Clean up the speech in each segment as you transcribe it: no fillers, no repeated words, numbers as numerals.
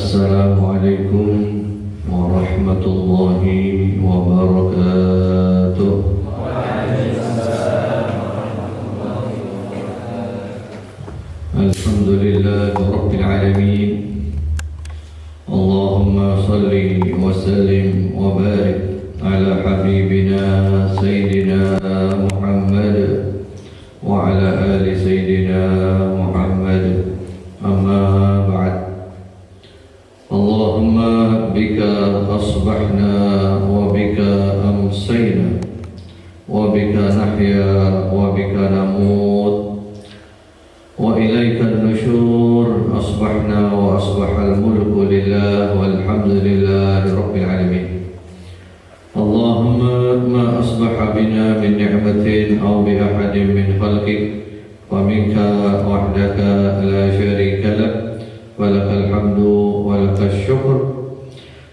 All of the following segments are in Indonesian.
Assalamualaikum warahmatullahi wabarakatuh. Alhamdulillah Rabbil Alamin. Allahumma salli wa sallim wa barik ala habibina Sayyidina Muhammad wa ala ali Sayyidina Muhammad. Amma ba'd. Allahumma bika asbahna wa bika amsayna wa bika nahya wa bika namut wa ilaika nusyur. Asbahna wa asbahal mulku lillah walhamdulillahi rabbil alamin. Allahumma ma asbaha bina min ni'matin aw bi ahadin min khalqik wa minka wahdaka la syarika lak walakal hamdu walakal syukur.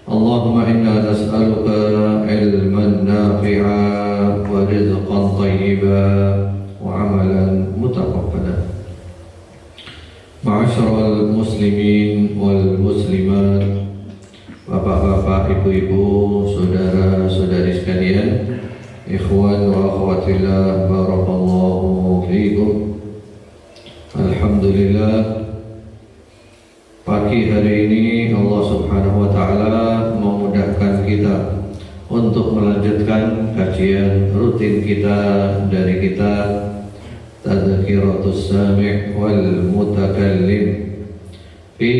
Allahumma inna nas'aluka ilman nafi'a wa rizqan tayyiban wa amalan mutaqabbalan. Ma'asyiral muslimin wal muslimat, bapak-bapak, ibu-ibu, saudara-saudari sekalian, ikhwan wa akhwatillah, barakallahu fiikum. Alhamdulillah, pagi hari ini Allah Subhanahu wa taala memudahkan kita untuk melanjutkan kajian rutin kita dari kitab Tadhkiratus Sami' wal Mutakallim fi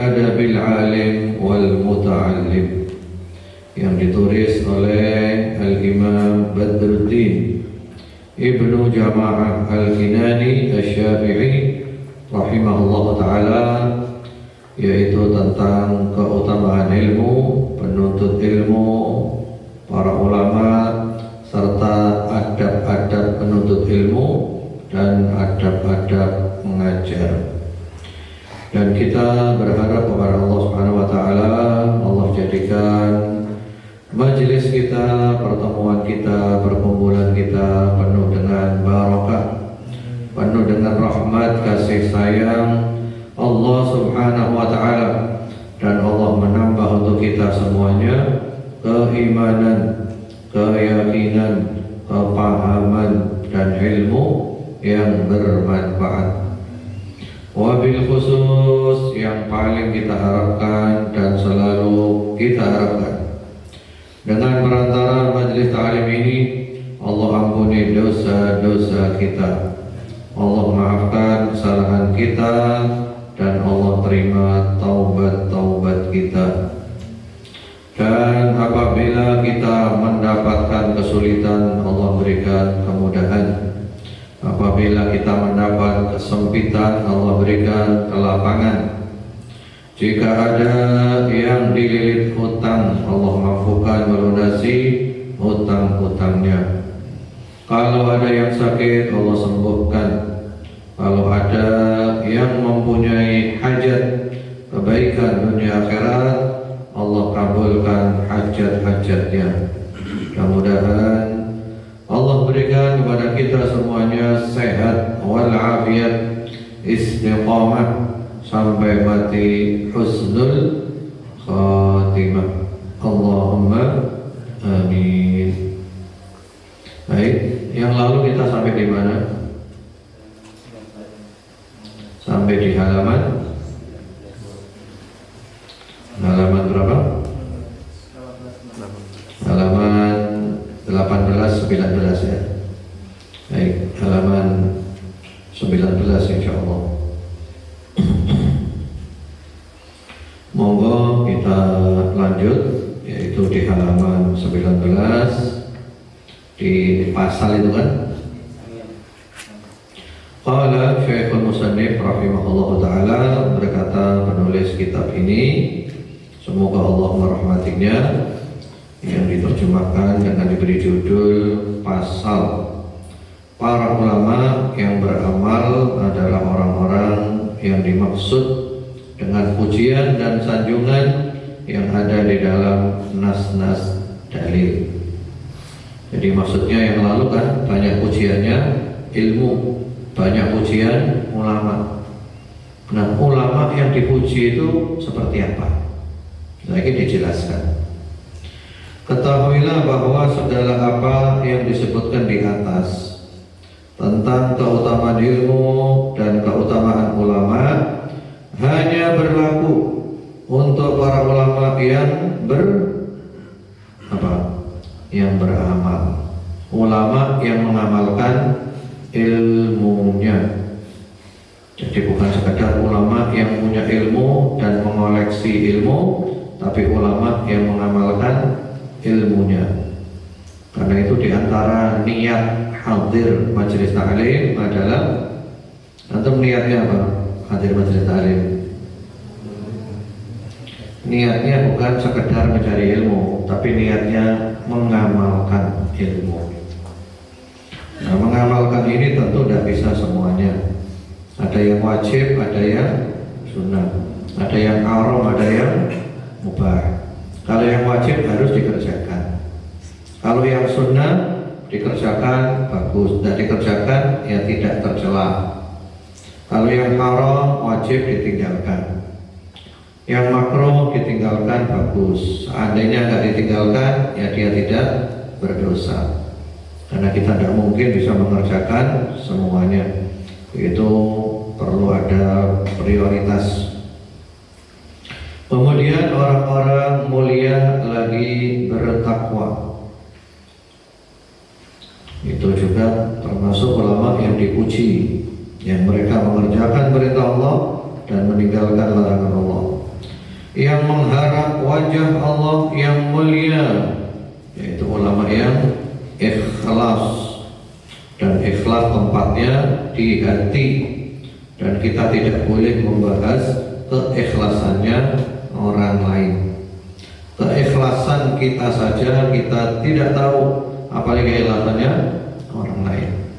Adabil Alim wal Muta'allim, yang ditulis oleh Al-Imam Badruddin Ibnu Jama'ah Al-Kinani Asy-Syafi'i rahimahullah ta'ala, yaitu tentang keutamaan ilmu, penuntut ilmu, para ulama, serta adab-adab penuntut ilmu dan adab-adab mengajar. Dan kita berharap kepada Allah Subhanahu wa taala, Allah jadikan majelis kita, pertemuan kita, perkumpulan kita penuh dengan barakah, penuh dengan rahmat kasih sayang Allah Subhanahu wa taala, dan Allah menambah untuk kita semuanya keimanan, keyakinan, kepahaman dan ilmu yang bermanfaat. Wabil khusus yang paling kita harapkan dan selalu kita harapkan, dengan perantara majelis ta'lim ini, Allah ampuni dosa-dosa kita, Allah maafkan kesalahan kita, dan Allah terima taubat-taubat kita. Dan apabila kita mendapatkan kesulitan, Allah berikan kemudahan. Apabila kita mendapat kesempitan, Allah berikan kelapangan. Jika ada yang dililit hutang, Allah mampukan melunasi hutang-hutangnya. Kalau ada yang sakit, Allah sembuhkan. Kalau ada yang mempunyai hajat kebaikan dunia akhirat, Allah kabulkan hajat-hajatnya. Mudah-mudahan Allah berikan kepada kita semuanya sehat walafiat, istiqamah sampai mati, husnul khatimah. Allahumma amin. Baik, yang lalu kita sampai di mana? Sampai di halaman berapa? Halaman 18-19 ya. Baik, halaman 19 insyaallah. Monggo kita lanjut, yaitu di halaman 19 di pasal itu kan. Qala Syekhul Musannif rahimahullah ta'ala, berkata penulis kitab ini, semoga Allah merahmatinya, yang diterjemahkan dengan diberi judul pasal para ulama yang beramal adalah orang-orang yang dimaksud dengan pujian dan sanjungan yang ada di dalam nas-nas dalil. Jadi maksudnya yang lalu kan banyak pujiannya ilmu, banyak pujian ulama. Nah, ulama yang dipuji itu seperti apa? Lagi dijelaskan. Ketahuilah bahwa segala apa yang disebutkan di atas tentang keutamaan ilmu dan keutamaan ulama hanya berlaku untuk para ulama yang beramal, ulama yang mengamalkan ilmunya. Jadi bukan sekadar ulama yang punya ilmu dan mengoleksi ilmu, tapi ulama yang mengamalkan ilmunya. Karena itu diantara niat hadir majelis ta'lim adalah, antum niatnya apa? Hadir majelis ta'lim. Niatnya bukan sekedar mencari ilmu, tapi niatnya mengamalkan ilmu. Nah, mengamalkan ini tentu tidak bisa semuanya. Ada yang wajib, ada yang sunnah, ada yang haram, ada yang mubah. Kalau yang wajib harus dikerjakan. Kalau yang sunnah dikerjakan bagus, tidak dikerjakan ya tidak tercela. Kalau yang haram wajib ditinggalkan, yang makruh ditinggalkan bagus. Seandainya nggak ditinggalkan ya dia tidak berdosa. Karena kita tidak mungkin bisa mengerjakan semuanya. Itu perlu ada prioritas. Kemudian orang-orang mulia lagi bertakwa. Itu juga termasuk ulama yang dipuji, yang mereka mengerjakan perintah Allah dan meninggalkan larangan Allah, yang mengharap wajah Allah yang mulia, yaitu ulama yang ikhlas. Dan ikhlas tempatnya di hati, dan kita tidak boleh membahas keikhlasannya orang lain. Keikhlasan kita saja kita tidak tahu, apalagi keikhlasannya orang lain,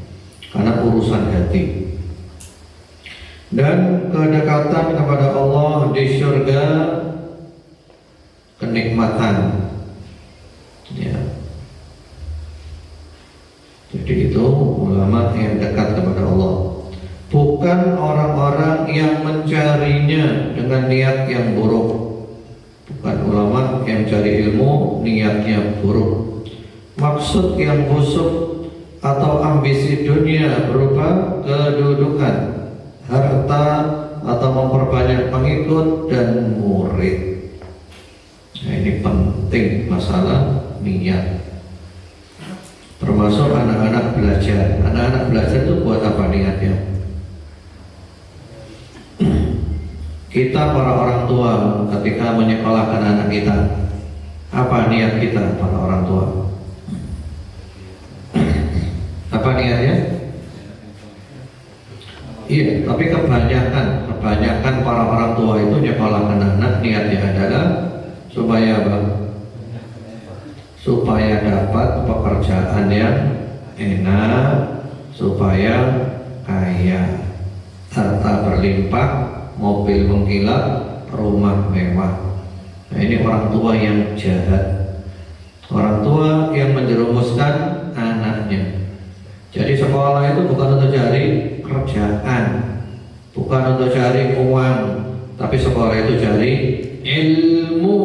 karena urusan hati. Dan kedekatan kepada Allah di surga kenikmatan, ya. Jadi itu ulama yang dekat kepada Allah, bukan orang-orang yang mencarinya dengan niat yang buruk. Bukan ulama yang cari ilmu niatnya buruk, maksud yang busuk atau ambisi dunia berupa kedudukan, harta, atau memperbanyak pengikut dan murid. Nah, ini penting masalah niat. Termasuk anak-anak belajar. Anak-anak belajar itu buat apa niatnya? Kita para orang tua ketika menyekolahkan anak kita, apa niat kita para orang tua? Apa niatnya? Iya, tapi kebanyakan para orang tua itu nyekolahkan anak niatnya adalah supaya apa? Supaya dapat pekerjaan yang enak, supaya kaya, harta berlimpah, mobil mengkilap, rumah mewah. Nah, ini orang tua yang jahat, orang tua yang menjerumuskan anaknya. Jadi sekolah itu bukan untuk cari kerjaan, bukan untuk cari uang, tapi sekolah itu cari ilmu.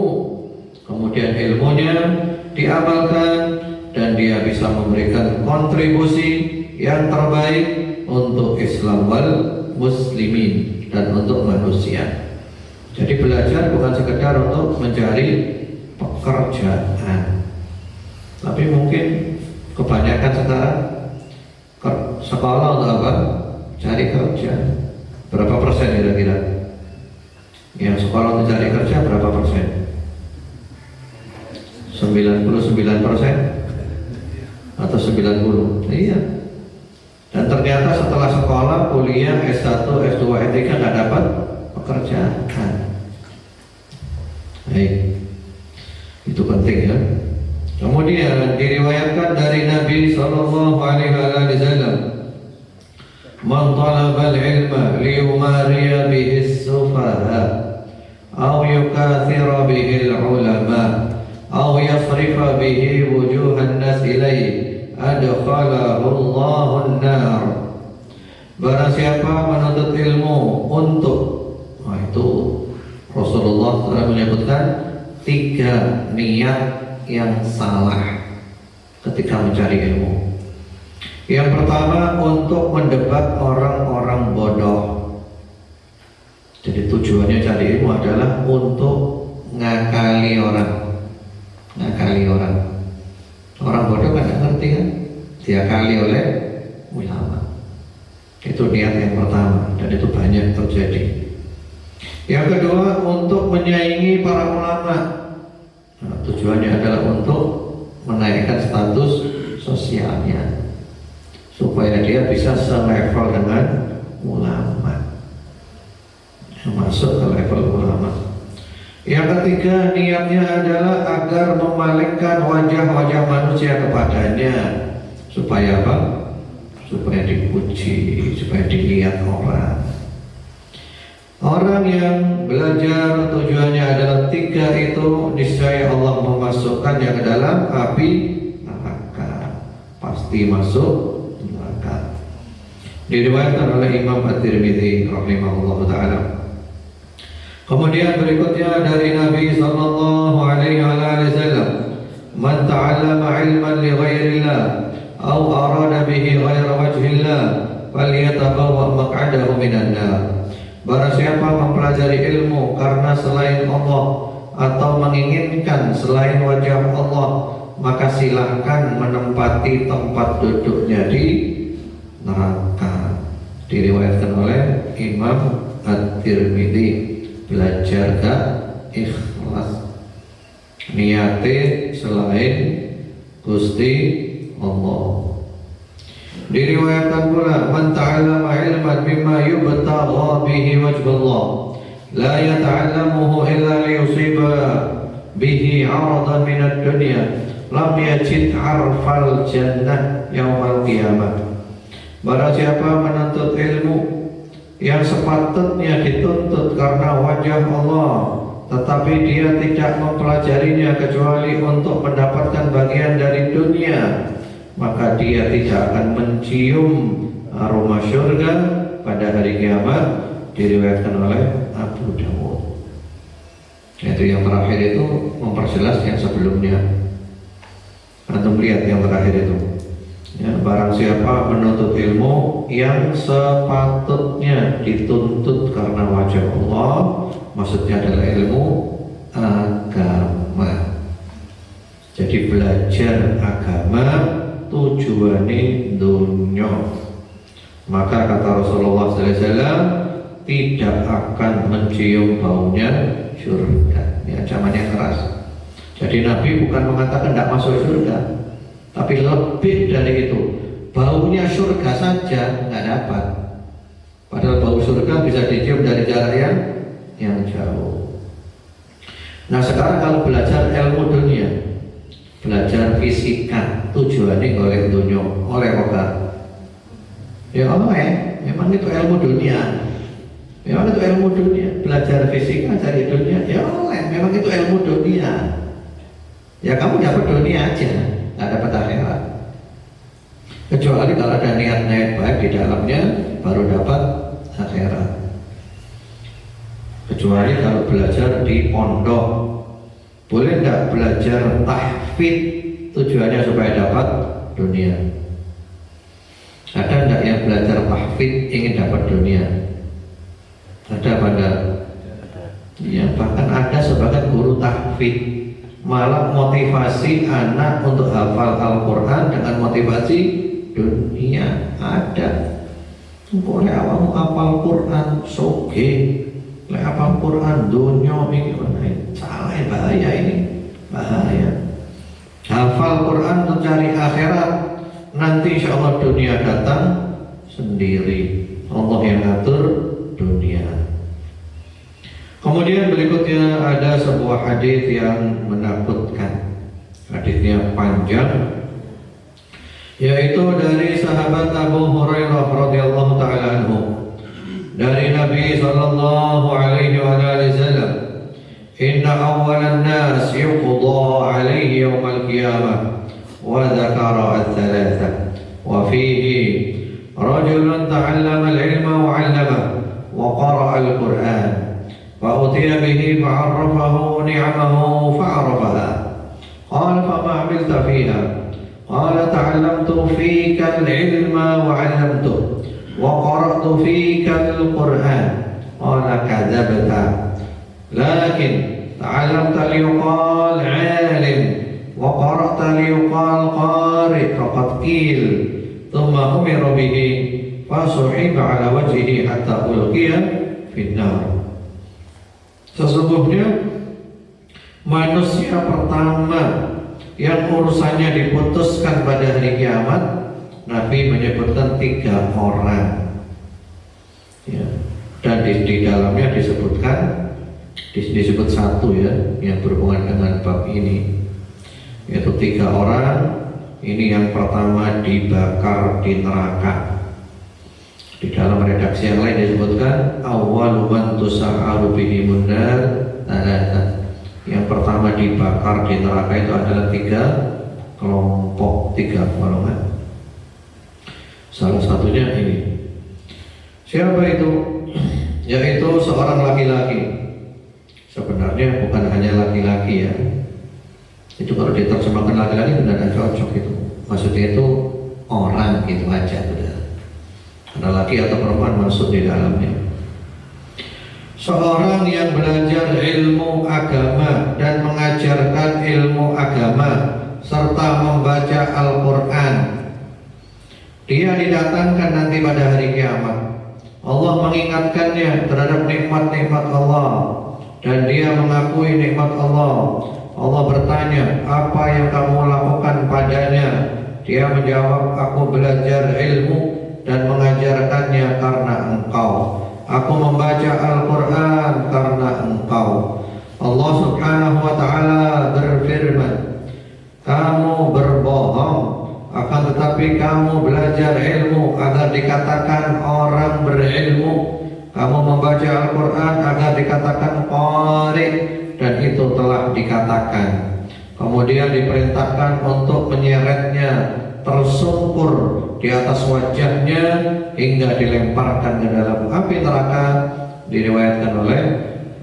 Kemudian ilmunya diamalkan dan dia bisa memberikan kontribusi yang terbaik untuk Islam wal muslimin dan untuk manusia. Jadi belajar bukan sekedar untuk mencari pekerjaan, tapi mungkin kebanyakan sekarang sekolah untuk apa? Cari kerja. Berapa persen kira-kira? Yang sekolah untuk cari kerja berapa persen? 99% atau 90? Iya. Dan ternyata setelah sekolah, kuliah, S1, S2, S3 nggak dapat pekerjaan. Baik, itu penting ya. Kemudian diriwayatkan dari Nabi Sallallahu Alaihi Wasallam, "Man talaba al-ilma liyumariya bihi as-sufaha, aw yukathira bihi al-ulama, aw yasrifa bihi wujuhan nas ilayhi, adkhalahu Allahu an-nar. Barang siapa menuntut ilmu untuk, nah itu Rasulullah telah menyebutkan 3 niat yang salah ketika mencari ilmu. Yang pertama, untuk mendebat orang-orang bodoh. Jadi tujuannya cari ilmu adalah untuk ngakali orang. Ngakali orang. Orang bodoh kan nggak ngerti kan? Diakali oleh ulama. Itu niat yang pertama, dan itu banyak terjadi. Yang kedua, untuk menyaingi para ulama. Nah, tujuannya adalah untuk menaikkan status sosialnya, supaya dia bisa selevel dengan ulama, masuk ke level ulama. Yang ketiga, niatnya adalah agar memalingkan wajah-wajah manusia kepadanya, supaya apa? Supaya dipuji, supaya dilihat orang. Orang yang belajar tujuannya adalah 3 itu, niscaya Allah memasukkannya ke dalam api neraka, pasti masuk neraka. Diriwayatkan oleh Imam At-Tirmidzi rahimahullah taala. Kemudian berikutnya dari Nabi sallallahu alaihi wasallam, "Man ta'allama 'ilman li ghairillah aw arada bihi ghaira wajhillah falyatabawwa maq'adahu minan nar." Barang siapa mempelajari ilmu karena selain Allah atau menginginkan selain wajah Allah, maka silahkan menempati tempat duduknya di neraka. Diriwayatkan oleh Imam At-Tirmidzi. Belajar gak ikhlas, niate selain Gusti Allah. Diriwayatkan pula, "Man ta'allama ilman mimma yubtagha bihi wajhullah la yata'allamuhu illa liyusiba bihi 'aradan min ad-dunya lam yajid 'arfal jannah yaumal qiyamah." Barang siapa menuntut ilmu yang sepatutnya dituntut karena wajah Allah, tetapi dia tidak mempelajarinya kecuali untuk mendapatkan bagian dari dunia, maka dia tidak akan mencium aroma surga pada hari kiamat. Diriwayatkan oleh Abu Dawud. Itu yang terakhir itu memperjelas yang sebelumnya. Antum lihat yang terakhir itu. Ya, barang siapa menuntut ilmu yang sepatutnya dituntut karena wajah Allah, maksudnya adalah ilmu agama. Jadi belajar agama tujuannya dunia, maka kata Rasulullah SAW, tidak akan mencium baunya surga. Ya, zamannya keras. Jadi Nabi bukan mengatakan tidak masuk surga, tapi lebih dari itu, baunya surga saja nggak dapat. Padahal bau surga bisa dicium dari jarak yang jauh. Nah sekarang kalau belajar ilmu dunia, belajar fisika, tujuannya oleh dunia, oleh apa? Ya oleh, memang itu ilmu dunia. Memang itu ilmu dunia. Belajar fisika cari dunia, ya oleh, memang itu ilmu dunia. Ya kamu dapat dunia aja, nggak dapat akhirat. Kecuali kalau ada niat-niat baik di dalamnya, baru dapat akhirat. Kecuali kalau belajar di pondok, boleh nggak belajar tahfidz, tujuannya supaya dapat dunia? Ada nggak yang belajar tahfidz ingin dapat dunia? Ada pada? Ya, bahkan ada sebagian guru tahfidz malah motivasi anak untuk hafal Al-Quran dengan motivasi dunia. Ada. Boleh awamu hafal Quran soge, boleh hafal Quran dunia ini, salah, bahaya ini, bahaya. Hafal Quran untuk cari akhirat, nanti insya Allah dunia datang sendiri. Allah yang atur dunia. Kemudian berikutnya ada sebuah hadis yang menakutkan. Hadisnya panjang, yaitu dari sahabat Abu Hurairah radhiyallahu taala anhu, dari Nabi sallallahu alaihi wasallam, "Inna awwalan nas yuqda alaihi yawmal qiyamah wa dzakara ats-tsalatsa wa fihi rajulun ta'allama al-ilma wa 'allamahu wa qara'a al-Qur'an wa utiya bihi fa'arrafahu ni'amahu fa'arafaha. Qala fama 'amilta fiha? Qala ta'allamtu fika al-ilma wa 'allamtuhu wa qara'tu fika al-Qur'an. Qala kadzabta, lakin ta'allamta liyuqal 'alim wa qara'ta liyuqal qari' faqad qil thumma umira bihi fasuhiba 'ala wajhihi hatta ulqiya fin nar. Sesungguhnya manusia pertama yang urusannya diputuskan pada hari kiamat, Nabi menyebutkan 3 orang ya. Dan di dalamnya disebut satu ya, yang berhubungan dengan bab ini, yaitu 3 orang. Ini yang pertama dibakar di neraka. Di dalam redaksi yang lain disebutkan awwalu man tusa'aru bihimun nar thalatha. Yang pertama dibakar di neraka itu adalah 3 kelompok, 3 golongan. Salah satunya ini. Siapa itu? Yaitu seorang laki-laki. Sebenarnya bukan hanya laki-laki ya. Itu kalau diterjemahkan laki-laki benar dan cocok itu. Maksudnya itu orang gitu aja sudah. Karena laki atau perempuan masuk di dalamnya. Seorang yang belajar ilmu agama dan mengajarkan ilmu agama serta membaca Al-Quran. Dia didatangkan nanti pada hari kiamat. Allah mengingatkannya terhadap nikmat-nikmat Allah dan dia mengakui nikmat Allah. Allah bertanya, apa yang kamu lakukan padanya? Dia menjawab, aku belajar ilmu dan mengajarkannya karena engkau. Aku membaca Al-Quran karena engkau. Allah subhanahu wa ta'ala berfirman, kamu berbohong, akan tetapi kamu belajar ilmu agar dikatakan orang berilmu. Kamu membaca Al-Quran agar dikatakan qari, dan itu telah dikatakan. Kemudian diperintahkan untuk menyeretnya tersungkur di atas wajahnya hingga dilemparkan ke dalam api neraka. Diriwayatkan oleh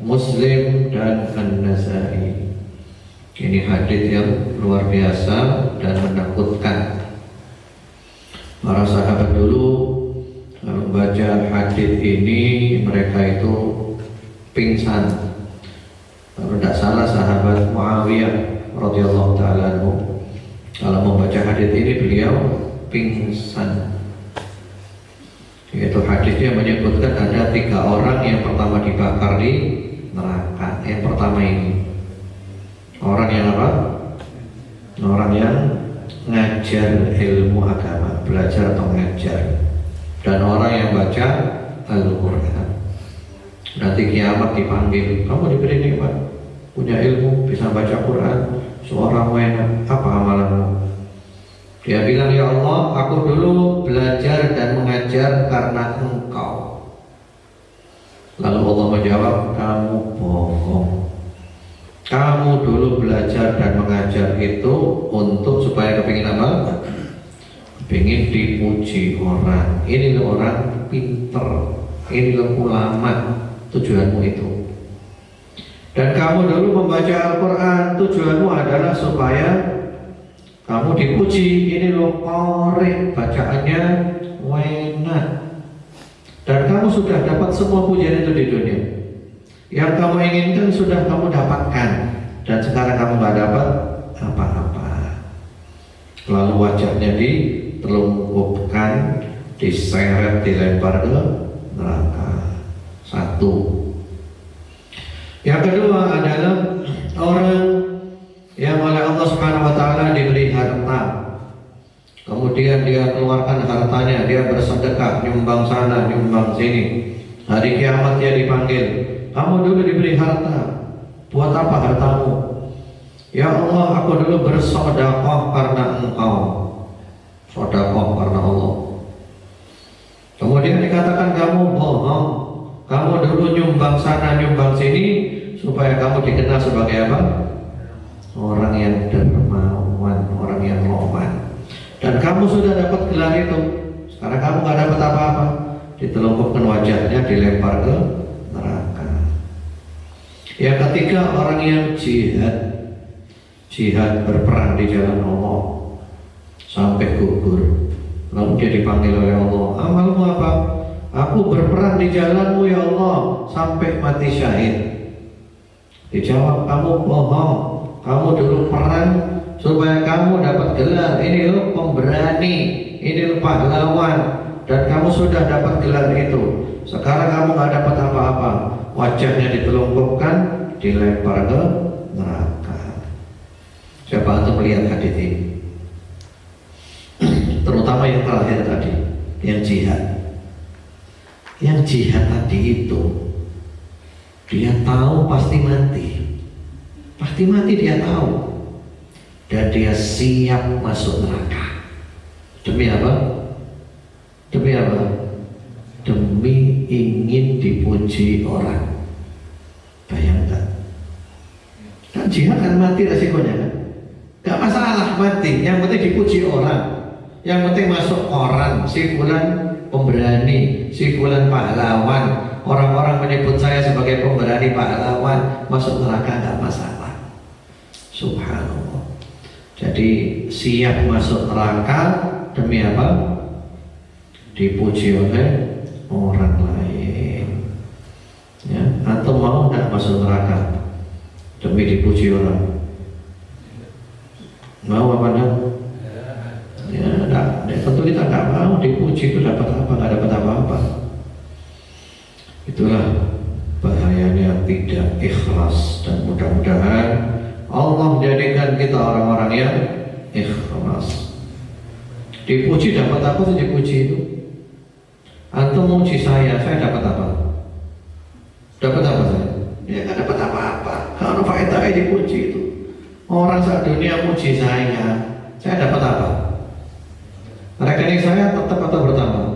Muslim dan An-Nasai. Ini hadits yang luar biasa dan menakutkan. Para sahabat dulu kalau membaca hadits ini mereka itu pingsan. Kalau tidak salah sahabat Muawiyah radhiyallahu ta'ala anhu, kalau membaca hadits ini beliau pingsan. Yaitu hadisnya menyebutkan ada 3 orang yang pertama dibakar di neraka. Yang pertama ini orang yang apa? Orang yang ngajar ilmu agama, belajar atau ngajar, dan orang yang baca Al-Quran. Nanti kiamat dipanggil, kamu diberi nikmat, punya ilmu, bisa baca Quran, seorang wena, apa amalanmu? Dia bilang, ya Allah, aku dulu belajar dan mengajar karena engkau. Lalu Allah menjawab, kamu bohong. Kamu dulu belajar dan mengajar itu untuk supaya kepingin apa? Kepingin dipuji orang. Ini loh orang pinter, ini loh ulama, tujuanmu itu. Dan kamu dulu membaca Al-Quran, tujuanmu adalah supaya kamu dipuji. Ini loh qari, bacaannya enak. Dan kamu sudah dapat semua pujian itu di dunia. Yang kamu inginkan sudah kamu dapatkan, dan sekarang kamu gak dapat apa-apa. Lalu wajahnya ditelungkupkan, diseret, dilempar ke neraka. 1. Yang kedua adalah orang yang oleh Allah Subhanahu wa ta'ala diberi harta, kemudian dia keluarkan hartanya, dia bersedekah, nyumbang sana, nyumbang sini. Hari kiamat dia dipanggil, kamu dulu diberi harta, buat apa hartamu? Ya Allah, aku dulu bersedekah karena engkau. Sedekah karena Allah. Kemudian dikatakan kamu bohong, kamu dulu nyumbang sana, nyumbang sini, supaya kamu dikenal sebagai apa? Orang yang dermawan, orang yang loman. Dan kamu sudah dapat gelar itu, Sekarang kamu nggak dapat apa-apa. Ditelungkupkan wajahnya, dilempar ke neraka. Yang ketiga, orang yang jihad berperang di jalan Allah sampai gugur. Lalu dia dipanggil oleh Allah, amalmu apa? Aku berperang di jalanmu ya Allah sampai mati syahid. Dijawab, kamu bohong. Kamu dulu perang supaya kamu dapat gelar. Ini loh pemberani, ini loh pahlawan, dan kamu sudah dapat gelar itu. Sekarang kamu nggak dapat apa-apa. Wajahnya ditelungkupkan, dilempar ke neraka. Coba untuk melihat hadis ini, terutama yang terakhir tadi, yang jihad. Yang jihad tadi itu, dia tahu pasti mati. Pasti mati dia tahu. Dan dia siap masuk neraka. Demi apa? Demi apa? Demi ingin dipuji orang. Bayangkan. Dan jihad kan mati resikonya kan? Gak masalah mati, yang penting dipuji orang. Yang penting masuk koran, si fulan pemberani, si fulan pahlawan. Orang-orang menyebut saya sebagai pemberani pahlawan, masuk neraka gak masalah. Subhanallah. Jadi siap masuk neraka demi apa? Dipuji oleh orang lain. Ya, atau mau tidak masuk neraka demi dipuji orang? Mau apa enggak? Ya, enggak. Tentu kita enggak mau dipuji, itu dapat apa? Enggak dapat apa-apa. Itulah bahayanya tidak ikhlas, dan mudah-mudahan Allah jadikan kita orang-orang yang ikhlas. Dipuji dapat apa sih dipuji itu? Antum muji saya dapat apa? Dapat apa saya? Ya nggak dapat apa-apa. Kalau faedahnya dipuji itu. Orang sedunia muji saya dapat apa? Rekening saya tetap atau bertambah?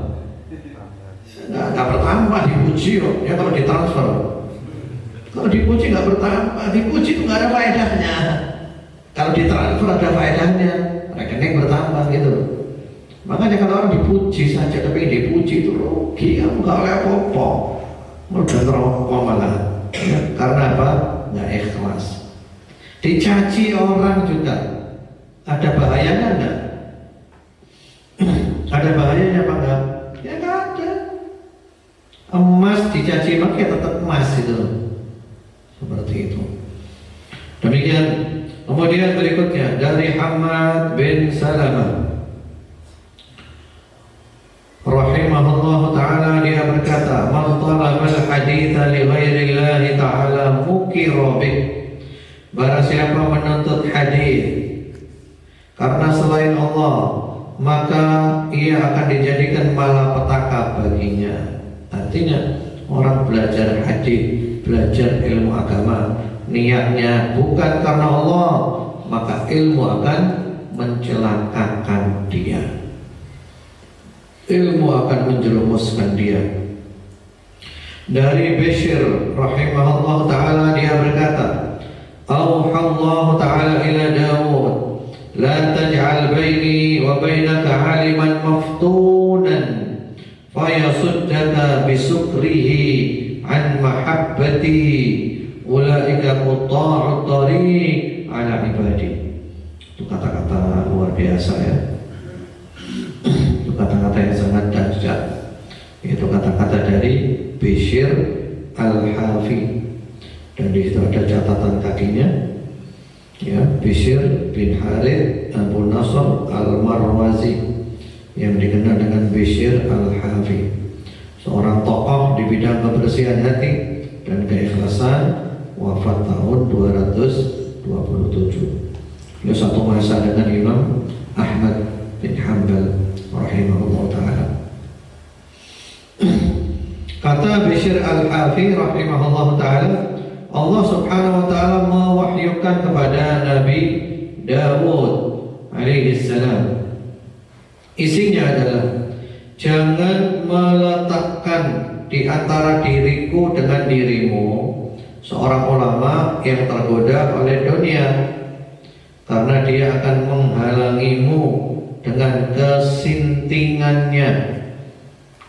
Nggak bertambah, dipuji kok. Ya kalau ditransfer. Kalau dipuji nggak bertambah, dipuji itu nggak ada faedahnya. Kalau ditransfer ada faedahnya, rekening bertambah gitu. Makanya kalau orang dipuji saja, tapi dipuji itu rugi, kamu nggak oleh apa-apa, udah ngerokok malah. Ya, karena apa? Nggak ikhlas. Dicaci orang juga, ada bahayanya nggak? Ada bahayanya apa enggak? Ya nggak ada. Emas dicaci maki tetap emas itu. Seperti itu. Demikian. Kemudian berikutnya dari Hamad bin Salamah rahimahullah ta'ala, dia berkata, man talaba al-haditha li ghairillahi ta'ala mukira bih. Barang siapa menuntut hadis karena selain Allah, maka ia akan dijadikan malapetaka baginya. Artinya orang belajar hadis, belajar ilmu agama, niatnya bukan karena Allah, maka ilmu akan mencelakakan dia. Ilmu akan menjerumuskan dia. Dari Bishr rahimahullah ta'ala, dia berkata, Auhallahu ta'ala ila Dawud, la taj'al baini wa bainaka 'aliman maftunan fayasuddaka bisukrihi an mahabbati ulaika qutta'ut tariq ala ibadi. Itu kata-kata luar biasa ya. Itu kata-kata yang sangat dahsyat. Itu kata-kata dari Bishr Al-Hafi, dan di situ ada catatan kakinya ya, Bishr bin Harith Abu Nasr Al-Marwazi, yang dikenal dengan Bishr Al-Hafi, seorang tokoh di bidang kebersihan hati dan keikhlasan, wafat tahun 227. Beliau satu masa dengan Imam Ahmad bin Hanbal rahimahullah ta'ala. Kata Bishr Al-Hafi rahimahullah ta'ala, Allah subhanahu wa ta'ala mewahyukan kepada Nabi Dawud alaihi salam. Isinya adalah, jangan meletakkan di antara diriku dengan dirimu seorang ulama yang tergoda oleh dunia, karena dia akan menghalangimu dengan kesintingannya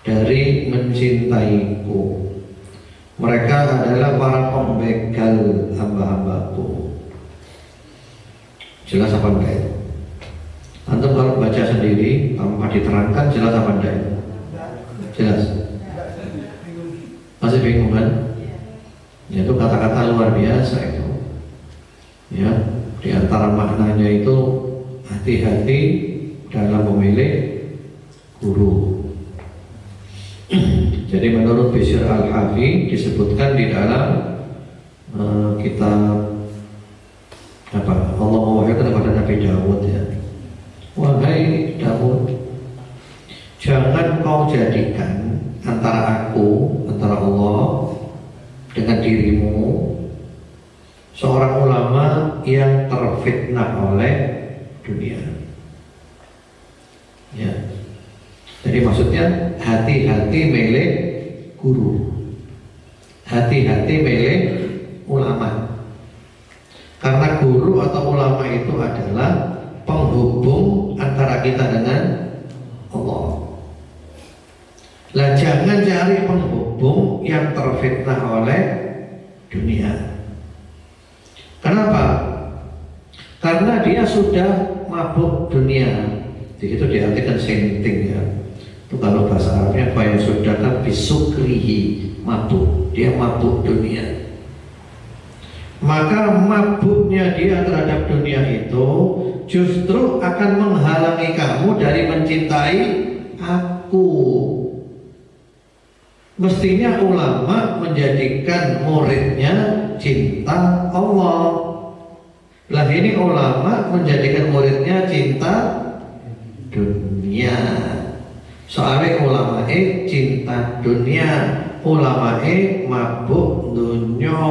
dari mencintaiku. Mereka adalah para pembegal hamba-hambaku. Jelas apa enggak? Antum kalau baca sendiri tanpa diterangkan jelas apa enggak? Jelas. Masih bingung kan? Itu kata-kata luar biasa itu. Ya, di antara maknanya itu hati-hati dalam memilih guru. Jadi menurut Bishr Al-Hafi disebutkan di dalam kitab apa? Allah mewahyukan kepada Nabi Dawud ya. Wahai Dawud, jangan kau jadikan antara Allah dengan dirimu seorang ulama yang terfitnah oleh dunia. Ya. Jadi maksudnya hati-hati milih guru, hati-hati milih ulama. Karena guru atau ulama itu adalah penghubung antara kita dengan Allah. Lah jangan cari penghubung yang terfitnah oleh dunia. Kenapa? Karena dia sudah mabuk dunia. Di situ diartikan senting ya. Itu kalau bahasa Arabnya apa yang sudah kan bisukrihi, mabuk. Dia mabuk dunia. Maka mabuknya dia terhadap dunia itu justru akan menghalangi kamu dari mencintai aku. Mestinya ulama menjadikan muridnya cinta Allah. Lah ini ulama menjadikan muridnya cinta dunia. Soalnya ulama cinta dunia, ulama mabuk dunia.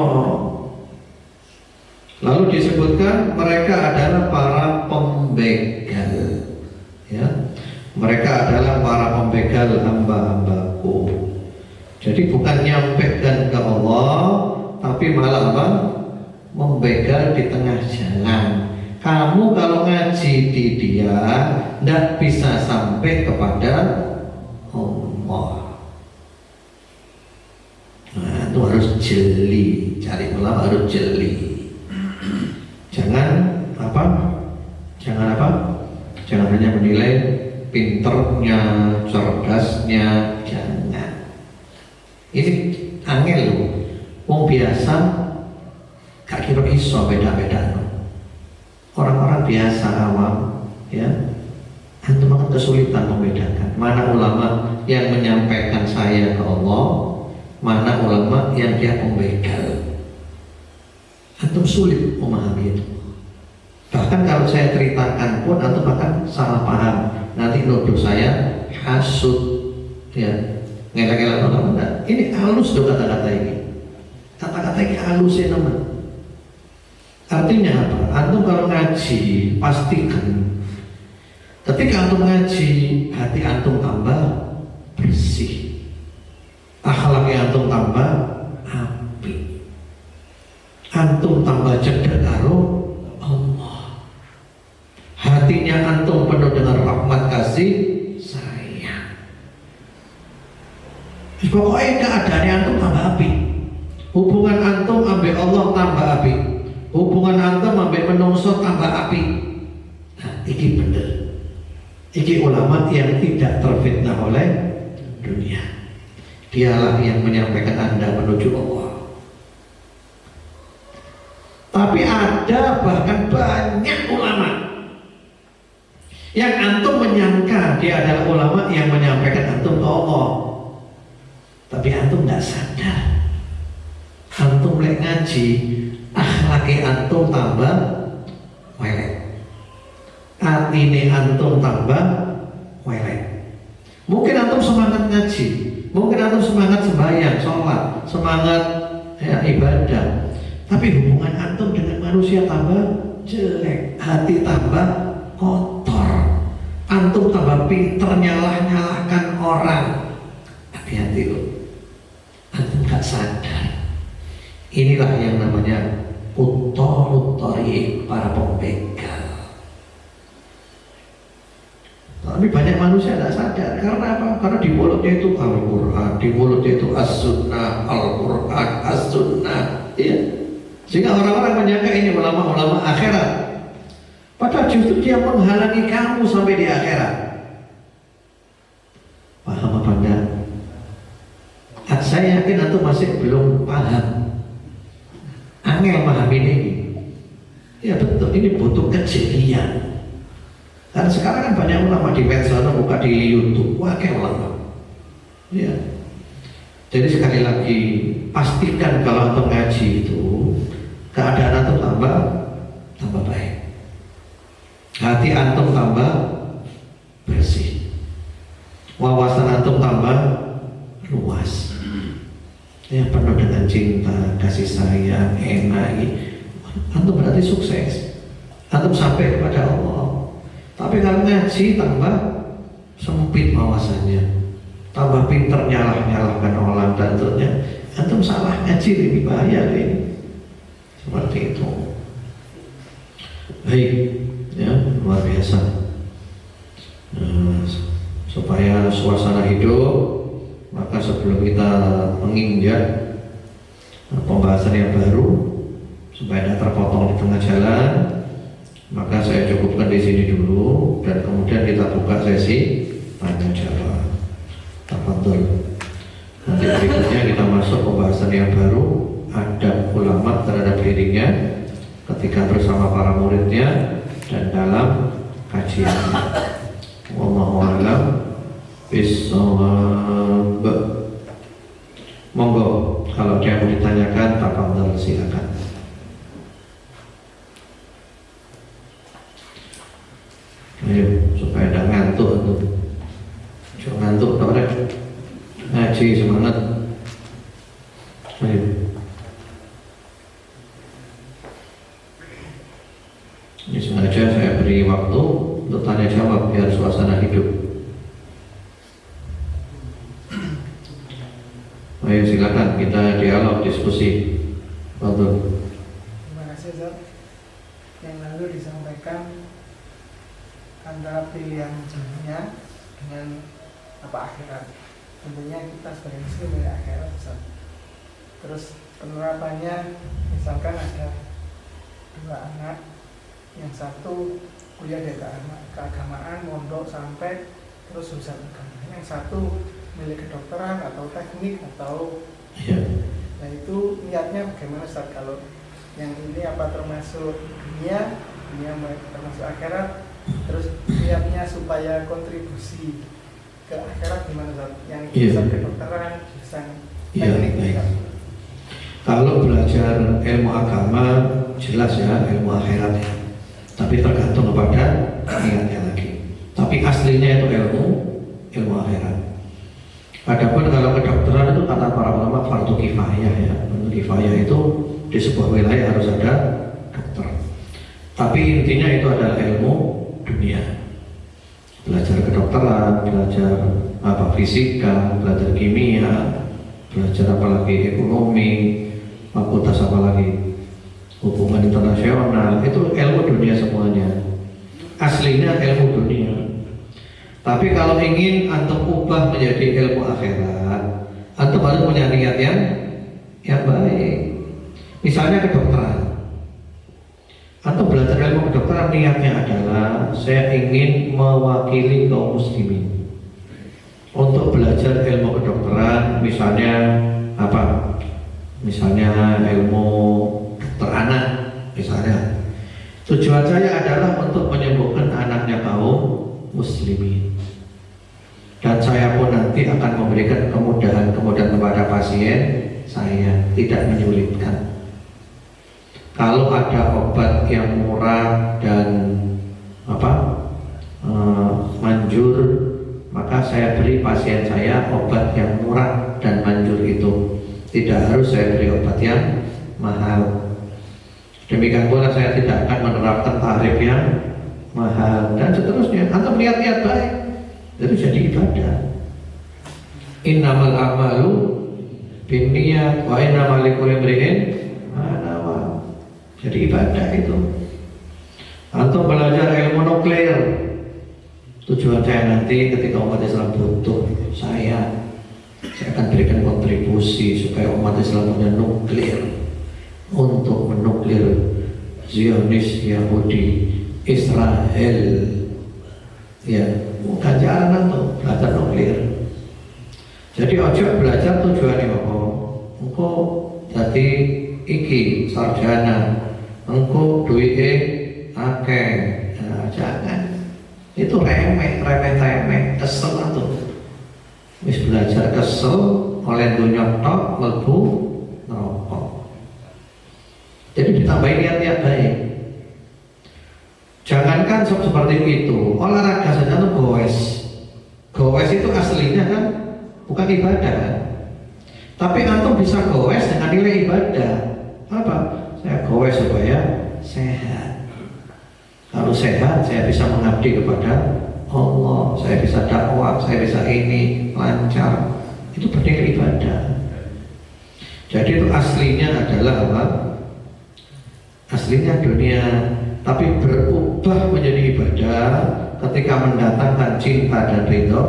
Lalu disebutkan mereka adalah para pembegal. Ya, mereka adalah para pembegal hamba-hambaku. Jadi bukan nyampaikan ke Allah, tapi malah apa? Membegal di tengah jalan. Kamu kalau ngaji di dia, tidak bisa sampai kepada Allah. Nah, itu harus jeli, cari ulama harus jeli. Jangan apa? Jangan hanya menilai pinternya, cerdasnya, jangan. Ini angel loh. Wong biasa gak kira iso beda-beda. Orang-orang biasa awam, ya, antum akan kesulitan membedakan mana ulama yang menyampaikan saya ke Allah, mana ulama yang dia pembegal. Antum sulit memahami itu. Bahkan kalau saya ceritakan pun antum akan salah paham. Nanti nuduh saya hasud, ya, ngelak-ngelak ulama. Ini halus dong kata-kata ini. Kata-kata ini halus ya teman. Artinya apa? Antum kalau ngaji pastikan ketika antum ngaji hati antum tambah bersih, akhlaknya antum tambah apik, antum tambah cedek karo Allah, hatinya antum penuh dengan rahmat kasih sayang. Pokoknya keadaannya antum tambah apik, hubungan antum ambil Allah tambah apik, hubungan antum sampai menungso tambah api. Nah, ini benar. Ini ulama yang tidak terfitnah oleh dunia. Dialah yang menyampaikan Anda menuju Allah. Tapi ada bahkan banyak ulama yang antum menyangka dia adalah ulama yang menyampaikan antum ke Allah. Tapi antum tidak sadar. Antum mulai ngaji, akhlaki antum tambah welek, atine antum tambah welek. Mungkin antum semangat ngaji, mungkin antum semangat sembahyang, sholat, semangat ya, ibadah, tapi hubungan antum dengan manusia tambah jelek, hati tambah kotor, antum tambah pinter nyalahkan orang. Hati-hati loh, antum gak sadar. Inilah yang namanya utorut thariq, para pembegal. Tapi banyak manusia tidak sadar. Karena apa? Karena di mulutnya itu Al-Quran, di mulutnya itu As-Sunnah, Al-Quran, As-Sunnah, ya. Sehingga orang-orang menyangka ini ulama-ulama akhirat. Padahal justru dia menghalangi kamu sampai di akhirat. Paham apa enggak? Saya yakin antum masih belum paham. Angel paham ini. Ya betul, ini butuh kejelian. Karena sekarang kan banyak ulama di medsos, buka di YouTube, wah kayak ulama. Ya. Jadi sekali lagi pastikan kalau antum ngaji itu keadaan antum tambah baik. Hati antum tambah bersih. Wawasan antum tambah luas. Ya penuh dengan cinta, kasih sayang, enak. Antum berarti sukses. Antum sampai kepada Allah. Tapi kalau ngaji tambah sempit wawasannya, tambah pinter nyalahkan orang dan seterusnya. Antum salah ngaji lebih bahaya ini. Seperti itu. Baik, ya luar biasa. Supaya suasana hidup, maka sebelum kita menginjak pembahasan yang baru, supaya tidak terpotong di tengah jalan, maka saya cukupkan di sini dulu dan kemudian kita buka sesi tanya jawab. Tafadhol. Nanti berikutnya kita masuk pembahasan yang baru, adab ulama terhadap dirinya ketika bersama para muridnya dan dalam kajiannya. Wallahu a'lam bishawab. Monggo kalau ada yang mau ditanyakan, tafadhol silakan. Ayo, supaya tidak ngantuk tuh. Jangan ngantuk, tak ada. Ngaji semangat. Ayo. Ini sengaja saya beri waktu untuk tanya jawab biar suasana hidup. Ayo silakan kita dialog, diskusi. Betul. Terima kasih Ustaz. Yang lalu disampaikan antara pilihan dunia dengan akhirat. Tentunya kita sebagai muslim milih akhirat Ustaz. Terus penerapannya misalkan ada 2 anak, yang satu kuliah di keagamaan, mondok sampai terus jurusan agama. Yang satu milih kedokteran atau teknik atau nah itu niatnya bagaimana Ustaz? Kalau yang ini apa termasuk dunia termasuk akhirat? Terus niatnya supaya kontribusi ke akhirat gimana Ustaz? Yang jurusan kedokteran, jurusan teknik. Kalau belajar ilmu agama jelas ya ilmu akhirat ya. Tapi tergantung kepada niatnya lagi. Tapi aslinya itu ilmu akhirat. Adapun kalau kedokteran itu kata para ulama fardu kifayah ya. Fardu kifayah itu di sebuah wilayah harus ada dokter. Tapi intinya itu adalah ilmu dunia. Belajar kedokteran, belajar fisika, belajar kimia, belajar apalagi ekonomi, fakultas apalagi hubungan internasional, itu ilmu dunia semuanya. Aslinya ilmu dunia. Tapi kalau ingin antum ubah menjadi ilmu akhirat, antum harus punya niat yang baik. Misalnya kedokteran. Antum belajar ilmu kedokteran niatnya adalah saya ingin mewakili kaum muslimin. Untuk belajar ilmu kedokteran, misalnya apa? Misalnya ilmu anak, misalnya tujuan saya adalah untuk menyembuhkan anaknya kaum muslimin, dan saya pun nanti akan memberikan kemudahan kepada pasien saya, tidak menyulitkan. Kalau ada obat yang murah dan manjur, maka saya beri pasien saya obat yang murah dan manjur itu. Tidak harus saya beri obat yang mahal. Demikian pula saya tidak akan menerapkan tarif yang mahal dan seterusnya. Antum niat-niat baik, itu jadi ibadah. Innamal a'malu binniyat wa innamal likulli imri'in ma nawa. Jadi ibadah itu. Antum belajar ilmu nuklir, Tujuan saya nanti ketika umat Islam butuh saya akan berikan kontribusi supaya umat Islam punya nuklir untuk menuklir Zionis, Yahudi, Israel. Ya, bukan jalan tuh belajar nuklir. Jadi ojo belajar tujuannya apa? Engkau jadi iki sarjana, engkau duitnya akeh. Nah, jangan. Itu remeh, kesel tuh. Wis belajar kesel oleh dunia tok mlebu neraka. Jadi ditambahin niat-niat baik. Jangankan seperti itu, olahraga saja tuh goes. Goes itu aslinya kan bukan ibadah kan? Tapi antum bisa goes dengan nilai ibadah. Apa? Saya goes supaya sehat. Kalau sehat, saya bisa mengabdi kepada Allah, saya bisa dakwah, saya bisa ini, lancar. Itu bernilai ibadah. Jadi itu aslinya adalah apa? Aslinya dunia, tapi berubah menjadi ibadah ketika mendatangkan cinta dan ridho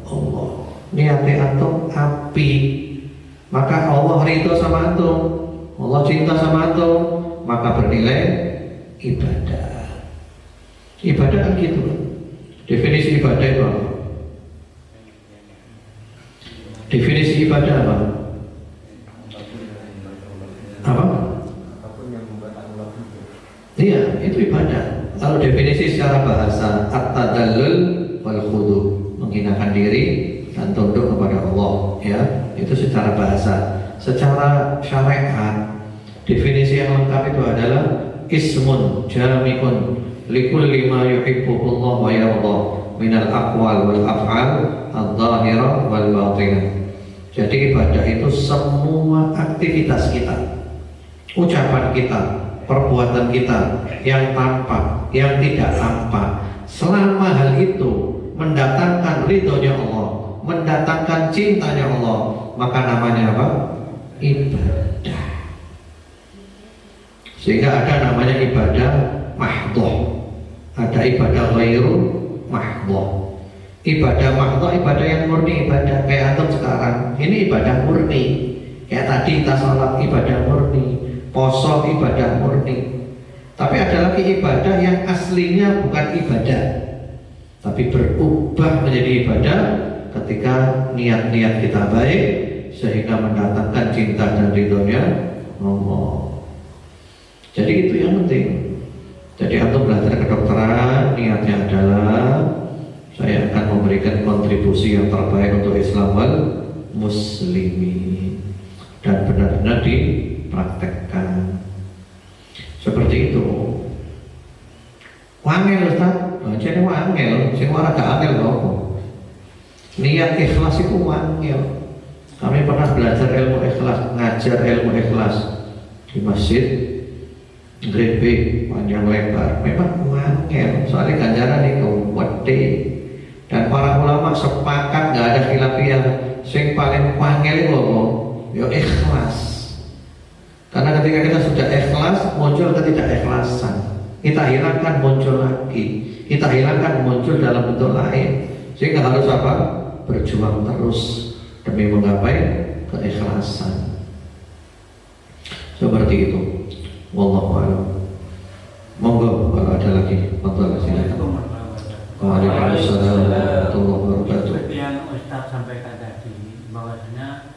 Allah. Niatnya antum api, maka Allah ridho sama antum, Allah cinta sama antum, maka bernilai ibadah. Ibadah kan gitu. Definisi ibadah itu apa? Definisi ibadah apa? Apa? Iya, itu ibadah. Kalau definisi secara bahasa, at-tadallul wal khudu, menghinakan diri dan tunduk kepada Allah, ya. Itu secara bahasa. Secara syariat, definisi yang lengkap itu adalah ismun jami'un likulli ma yuhibbuhullah wa yarda minal aqwal wal af'al adh-dhahirah wal batinah. Jadi ibadah itu semua aktivitas kita, ucapan kita, perbuatan kita, yang tampak, yang tidak tampak, selama hal itu mendatangkan ridhonya Allah, mendatangkan cintanya Allah, maka namanya apa? Ibadah. Sehingga ada namanya ibadah mahdhah, ada ibadah ghairu mahdhah. Ibadah mahdhah ibadah yang murni, ibadah kayak antum sekarang ini ibadah murni. Kayak tadi kita sholat ibadah murni, poso ibadah murni. Tapi ada lagi ibadah yang aslinya bukan ibadah, tapi berubah menjadi ibadah ketika niat-niat kita baik sehingga mendatangkan cinta dan ridhonya Allah. Jadi itu yang penting. Jadi antum belajar kedokteran, niatnya adalah saya akan memberikan kontribusi yang terbaik untuk Islam wal muslimin, dan benar-benar dipraktekkan seperti itu. Wangel Ustaz, jadi wangel, sing ora gak angel kok. Niat ikhlas itu wangel. Kami pernah belajar ilmu ikhlas, ngajar ilmu ikhlas di masjid Grade B panjang lebar, memang wangel. Soalnya ganjaran itu gede. Dan para ulama sepakat nggak ada khilafiyah. Sing paling wangel itu ya ikhlas. Karena ketika kita sudah ikhlas, muncul ketidakikhlasan. Kita hilangkan, muncul lagi. Kita hilangkan, muncul dalam bentuk lain. Sehingga harus apa? Berjuang terus demi menggapai keikhlasan. Seperti itu. Wallahu a'lam. Monggo kalau ada lagi, monggo silakan. Waalaikumsalam warahmatullahi wabarakatuh. Seperti yang Ustaz sampaikan tadi, bahwasanya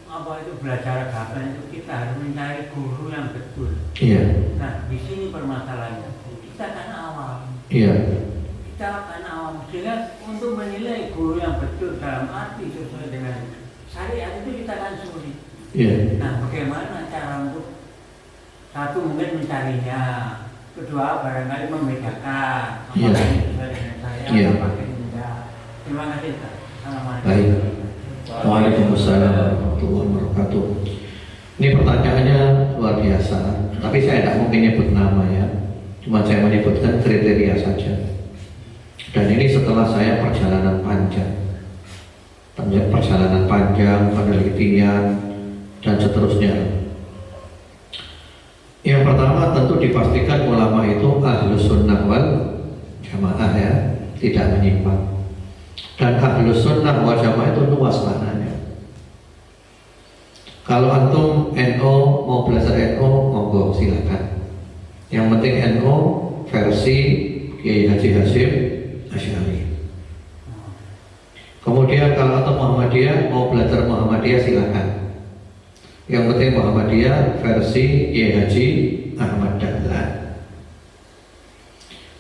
apa itu belajar agama itu kita harus mencari guru yang betul. Iya. Nah, di sini permasalahannya kita kan awam. Iya. Kita kan awam, sehingga untuk menilai guru yang betul dalam arti sesuai dengan syariat itu kita kan sulit. Iya. Nah, bagaimana cara untuk satu mungkin mencarinya, kedua barangkali membedakan Iya. apakah ini sesuai dengan saya, Iya. apakah tidak. Terima kasih Ustaz. Assalamualaikum. Baik. Waalaikumsalam warahmatullahi wabarakatuh. Ini pertanyaannya luar biasa, tapi saya tidak mau menyebut nama ya. Cuma saya menyebutkan kriteria saja. Dan ini setelah saya perjalanan panjang, penelitian dan seterusnya. Yang pertama tentu dipastikan ulama itu ahlus sunnah wal jamaah ya. tidak menyimpang. Dan Ahlus Sunnah wal Jamaah itu luas maknanya. Kalau antum NO mau belajar NO, monggo silakan. Yang penting NO versi Kiai Haji Hasyim Asy'ari. Kemudian kalau antum Muhammadiyah mau belajar Muhammadiyah silakan. Yang penting Muhammadiyah versi Kiai Haji Ahmad Dahlan.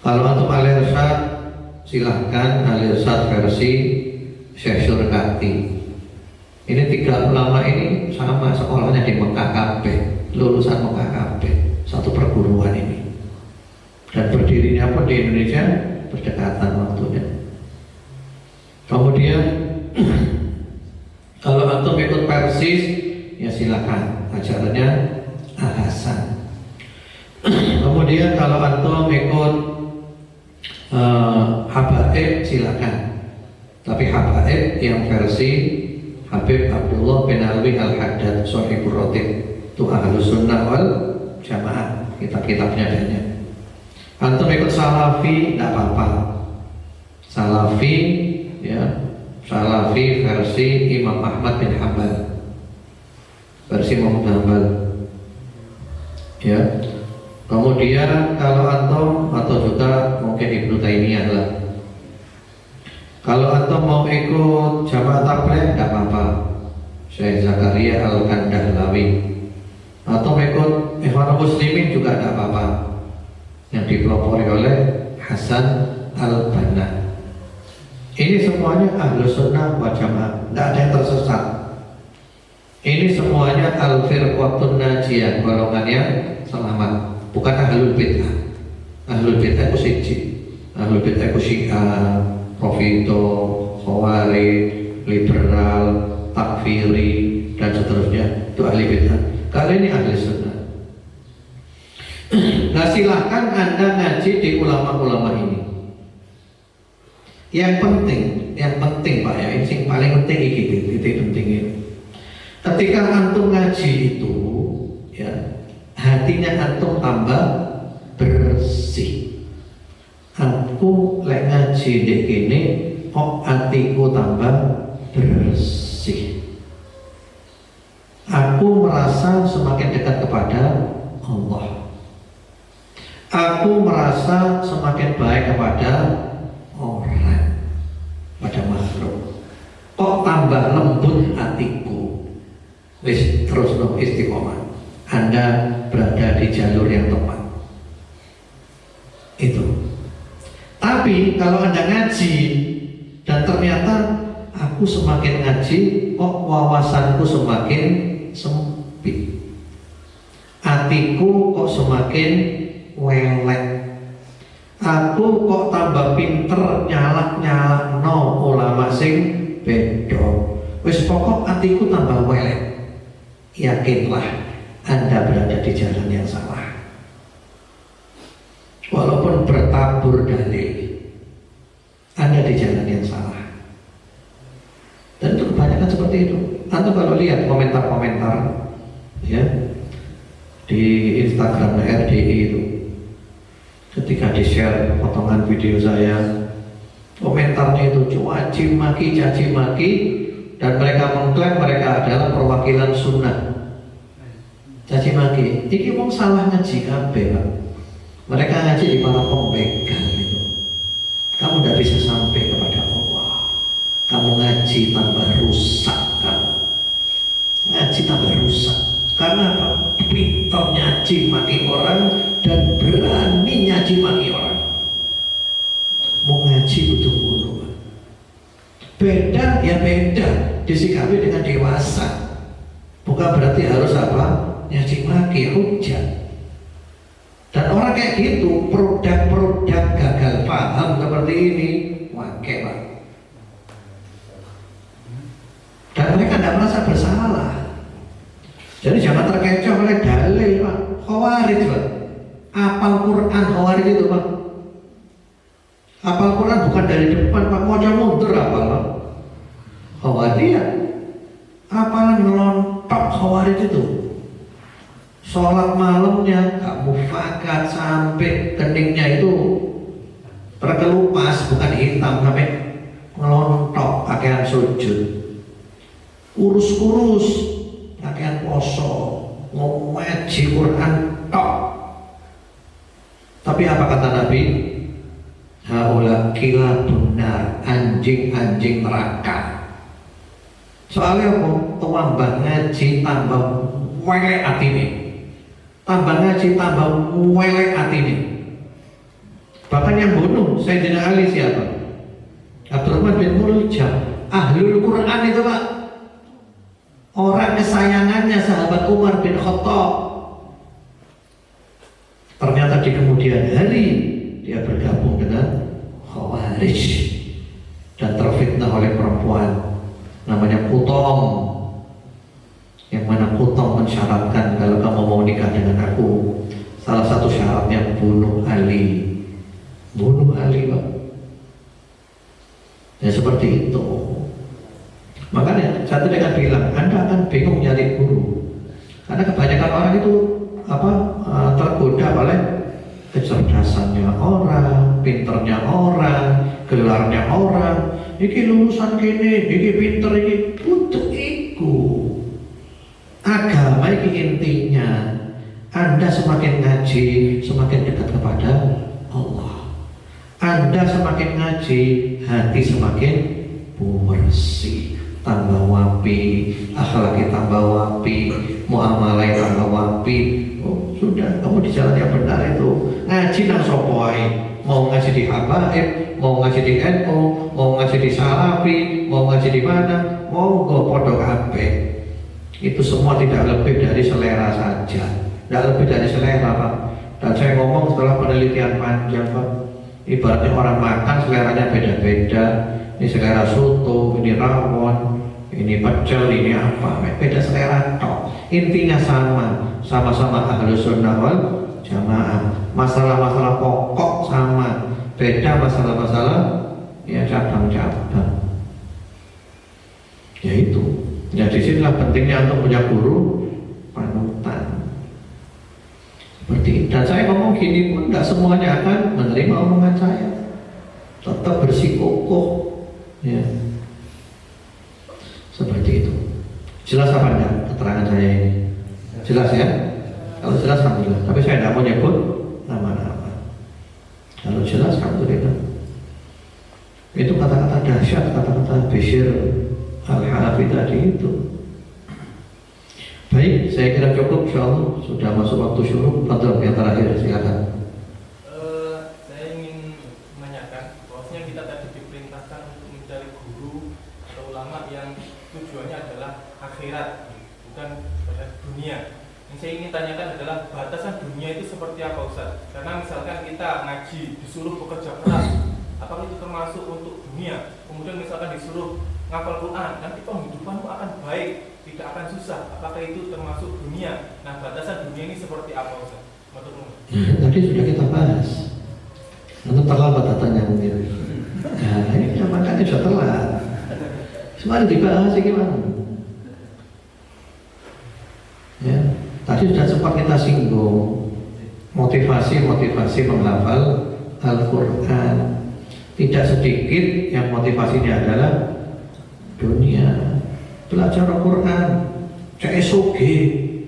Kalau antum Al-Irsyad silahkan Al-Irsyad versi Syekh Surkati. Ini tiga ulama ini sama sekolahnya di Mekah kabeh, lulusan Mekah kabeh, satu perguruan ini. Dan berdirinya pun di Indonesia berdekatan waktunya. Kemudian kalau antum ikut Persis ya silakan, ajarannya Al-Hasan. Kemudian kalau antum ikut Habaib silakan, tapi Habaib yang versi Habib Abdullah bin Alwi Al-Haddad Sohibur Rotib itu Ahlus Sunnah wal Jamaah, kitab-kitabnya banyak. Antum ikut Salafi tidak apa-apa. Salafi ya, Salafi versi Imam Ahmad bin Hanbal, versi Imam Hanbal ya. Kemudian kalau antum atau juga mungkin Ibnu Taimiyah lah. Kalau antum mau ikut Jamaah Tabligh tidak apa-apa, Syekh Zakaria Al-Kandahlawi. Atau ikut Ikhwanul Muslimin juga tidak apa-apa, yang dipelopori oleh Hasan Al-Banna. Ini semuanya Ahlus Sunnah wal Jamaah, tidak ada yang tersesat. Ini semuanya Al-Firqatun Najiyah, golongan yang selamat. Bukan Ahlul Bid'ah. Ahlul Bid'ah itu siji. Ahlul Bid'ah itu Syiah, Rafidho, Khawarij, liberal, takfiri dan seterusnya. Itu ahli bid'ah. Kali ini ahli sunnah. Nah silahkan Anda ngaji di ulama-ulama ini. Yang penting Pak ya, ini yang paling penting ini, titik penting ini. Ketika antum ngaji itu, ya hatinya antum tambah bersih. Aku lek ngaji dek ini, kok hatiku tambah bersih. Aku merasa semakin dekat kepada Allah. Aku merasa semakin baik kepada orang, pada makhluk. Kok tambah lembut hatiku. Wis terus no istiqomah. Anda berada di jalur yang tepat. Itu. Tapi kalau Anda ngaji dan ternyata aku semakin ngaji, kok wawasanku semakin sempit. Hatiku kok semakin welek. Aku kok tambah pinter nyalak no ulama sing bedo. Wis pokok hatiku tambah welek. Yakinlah Anda berada di jalan yang salah. Walaupun bertabur dalil, Anda di jalan yang salah. Dan itu kebanyakan seperti itu. Anda kalau lihat komentar-komentar ya di Instagram RDI itu, ketika di-share potongan video saya, komentarnya itu caci maki, dan mereka mengklaim mereka adalah perwakilan sunnah. Caci maki, ini mau salah ngaji kabeh, Pak. Mereka ngaji di para pembegal itu. Kamu tidak bisa sampai kepada Allah. Kamu ngaji tambah rusak kamu. Ngaji tambah rusak. Karena apa? Pintar nyaji maki orang dan berani nyaji maki orang. Mau ngaji butuh guru. Beda ya beda, disikapi dengan dewasa. Bukan berarti harus apa? Nyaji maki, hujat. Dan orang kayak gitu, produk-produk gagal paham seperti ini, wakai Pak. Dan mereka tidak merasa bersalah. Jadi jangan terkecoh oleh dalil Pak. Khawarij Pak. Apal Quran Khawarij itu Pak. Apal Quran bukan dari depan Pak, mau mundur apal Pak. Khawarij apalan ngelontok Khawarij itu. Sholat malamnya gak mufakat sampai keningnya itu terkelupas, bukan hitam sampai ngelontok pakaian sujud, kurus-kurus pakaian poso, ngaji Quran tok. Tapi apa kata Nabi? Haula kilabun nar, anjing-anjing neraka. Soalnya apa? Tambah ngaji tambah welek atine. Tambah ngaji tambah welek atine. Bahkan yang bunuh Sayyidina Ali siapa? Abdurrahman bin Muljam, ahlul Quran itu Pak. Orang kesayangannya sahabat Umar bin Khattab. Ternyata di kemudian hari dia bergabung dengan Khawarij dan terfitnah oleh perempuan namanya Kutom, yang mana Kutom mensyaratkan kalau kamu mau nikah dengan aku, salah satu syaratnya bunuh Ali. Bunuh Ali Pak. Ya seperti itu. Makanya saya tadi akan bilang, Anda akan bingung nyari guru karena kebanyakan orang itu tergoda oleh kecerdasannya orang, pinternya orang, gelarnya orang. Iki lulusan kene, iki pinter, iki butuh iku. Agama iki intinya, Anda semakin ngaji, semakin dekat kepada Allah. Anda semakin ngaji, hati semakin bersih, tambah wapi, akhlaknya tambah wapi, muamalah tambah wapi. Oh, sudah, kamu di jalan yang benar itu. Ngaji nang sapa ae. Mau ngaji di Habaib, mau ngaji di NU, mau ngaji di Salafi, mau ngaji di mana, mau go podok kabeh. Itu semua tidak lebih dari selera saja. Tidak lebih dari selera Pak. Dan saya ngomong setelah penelitian panjang Pak. Ibaratnya orang makan seleranya beda-beda. Ini selera soto, ini rawon, ini pecel, ini apa, beda selera tok. Intinya sama-sama ahlus sunnah wal jamaah. Masalah-masalah pokok sama, beda masalah-masalah ya cabang-cabang. Ya itu. Ya disinilah pentingnya untuk punya guru panutan. Seperti itu. Dan saya ngomong gini pun tidak semuanya akan menerima omongan saya. Tetap bersikukuh, ya. Seperti itu. Jelas apa enggak keterangan saya ini? Jelas ya? Kalau jelas alhamdulillah. Tapi saya tidak mau nyebut nama-nama. Kalau jelas alhamdulillah. Itu kata-kata dahsyat, kata-kata Bishr Al-Hanafi tadi itu. Baik, saya kira cukup insyaallah. Sudah masuk waktu syuruk. Fadhil yang terakhir silakan. Saya ingin menanyakan bahwasanya kita tadi diperintahkan untuk mencari guru atau ulama yang tujuannya adalah akhirat, bukan pada dunia. Yang saya ingin tanyakan adalah batasan dunia itu seperti apa Ustaz? Karena misalkan kita ngaji disuruh bekerja keras, apakah itu termasuk untuk dunia? Kemudian misalkan disuruh ngapal Quran, nanti penghidupanmu akan baik, tidak akan susah. Apakah itu termasuk dunia? Nah, batasan dunia ini seperti apa Ustaz? Tadi sudah kita bahas. Nanti terlambat datanya mungkin. Nah, ini makanya sudah telat. Semua dibahas gimana? Ya, tadi sudah sempat kita singgung motivasi menghafal Al-Quran. Tidak sedikit yang motivasinya adalah dunia. Belajar Al-Quran, CSOG,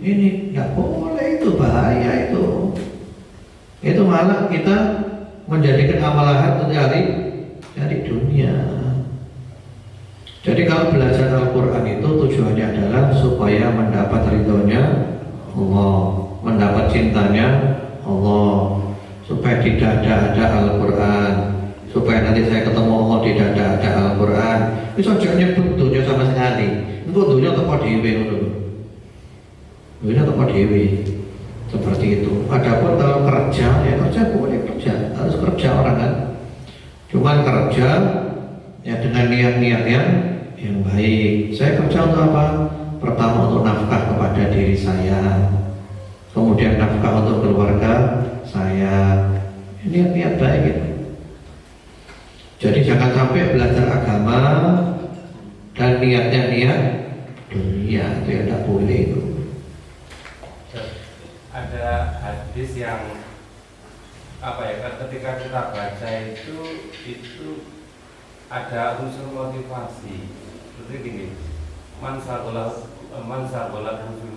ini nggak boleh, itu bahaya itu. Itu malah kita menjadikan amalahan dari dunia. Jadi kalau belajar Al-Quran itu tujuannya adalah supaya mendapat ridhonya Allah, mendapat cintanya Allah, supaya tidak ada Al-Quran, supaya nanti saya ketemu Allah tidak ada Al-Quran. Bisa jangan nyebut dunia sama sekali. Itu dunia teko dhewe ngono. Dunia teko dhewe. Seperti itu. Adapun kalau kerja, ya kerja boleh kerja, harus kerja orang kan. Cuman kerja ya dengan niat-niat yang baik. Saya kerja untuk apa? Pertama untuk nafkah kepada diri saya, kemudian nafkah untuk keluarga saya. Niat-niat baik gitu. Jadi jangan sampai belajar agama dan niatnya niat dunia, itu ya tidak boleh itu. Ada hadis yang apa ya, ketika kita baca itu ada unsur motivasi. Seperti gini, mansagola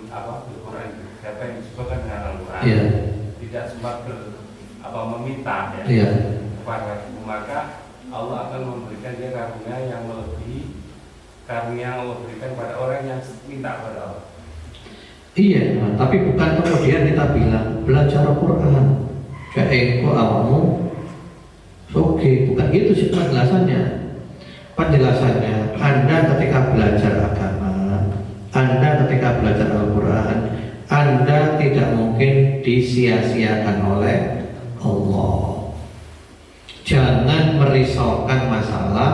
apa Al-Quran, siapa yang disebutkan dengan Al-Quran, tidak sempat meminta kepada aku, maka Allah akan memberikan dia karunia yang melebihi karunia yang Allah berikan pada orang yang minta kepada Allah. Iya, tapi bukan kemudian kita bilang belajar Al-Quran kayak awakmu oke, bukan gitu sih penjelasannya. Penjelasannya, Anda ketika belajar agama, Anda ketika belajar Al-Quran, Anda tidak mungkin disia-siakan oleh Allah. Jangan merisaukan masalah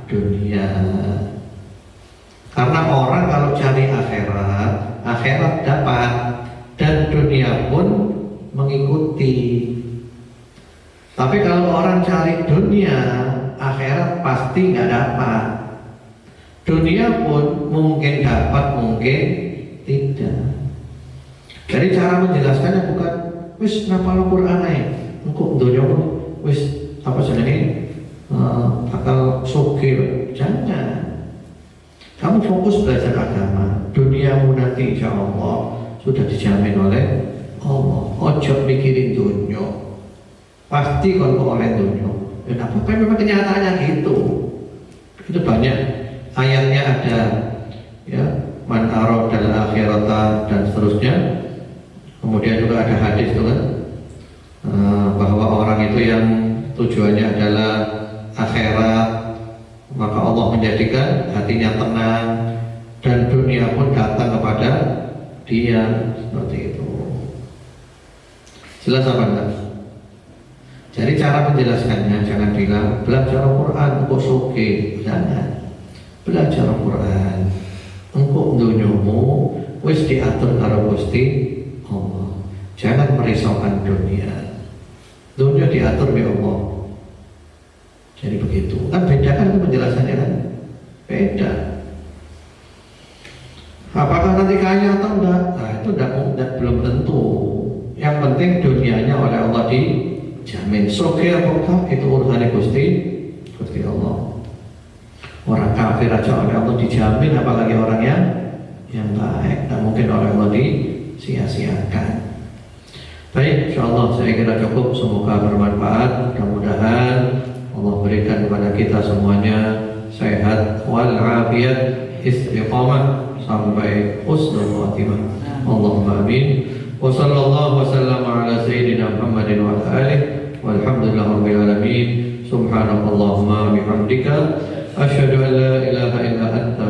dunia. Karena orang kalau cari akhirat dapat, dan dunia pun mengikuti. Tapi kalau orang cari dunia, akhirat pasti nggak dapat. Dunia pun mungkin dapat, mungkin tidak. Jadi cara menjelaskannya bukan wis ngapal Al-Quran aja, engkau dunia pun wis apa jenenge bakal sugih. Jangan. Kamu fokus belajar agama, duniamu nanti insya Allah sudah dijamin oleh Allah. Ojo mikirin dunia, pasti kalau oleh dunia. Dan apa memang kenyataannya gitu. Itu banyak ayatnya ada, ya, man aradal akhirata dan seterusnya. Kemudian juga ada hadis itu kan, bahwa orang itu yang tujuannya adalah akhirat, maka Allah menjadikan hatinya tenang dan dunia pun datang kepada dia, seperti itu. Jelas apa enggak? Jadi cara menjelaskannya jangan bilang belajar Al-Quran engkau suki, jangan. Belajar Al-Quran engkau dunyomu wis diatur karo Gusti Allah. Jangan merisaukan dunia. Dunia diatur oleh Allah. Jadi begitu. Kan bedakan itu penjelasannya kan? Beda. Apakah nanti kaya atau enggak? Nah, itu belum tentu. Yang penting dunianya oleh Allah dijamin. Sugih apakah itu urusannya Gusti Allah. Orang kafir aja oleh Allah dijamin, apalagi orang yang baik. Tidak mungkin oleh Allah disia-siakan. Baik, insyaallah saya kira cukup. Semoga bermanfaat. Mudah-mudahan Allah berikan kepada kita semuanya sehat walafiat, istiqamah sampai husnul khatimah. Allahumma amin. Wa sallallahu wasallam ala sayyidina Muhammadin wa ala alihi walhamdulillahirabbil alamin. Subhanakallahumma bihamdika asyhadu an la ilaha illa anta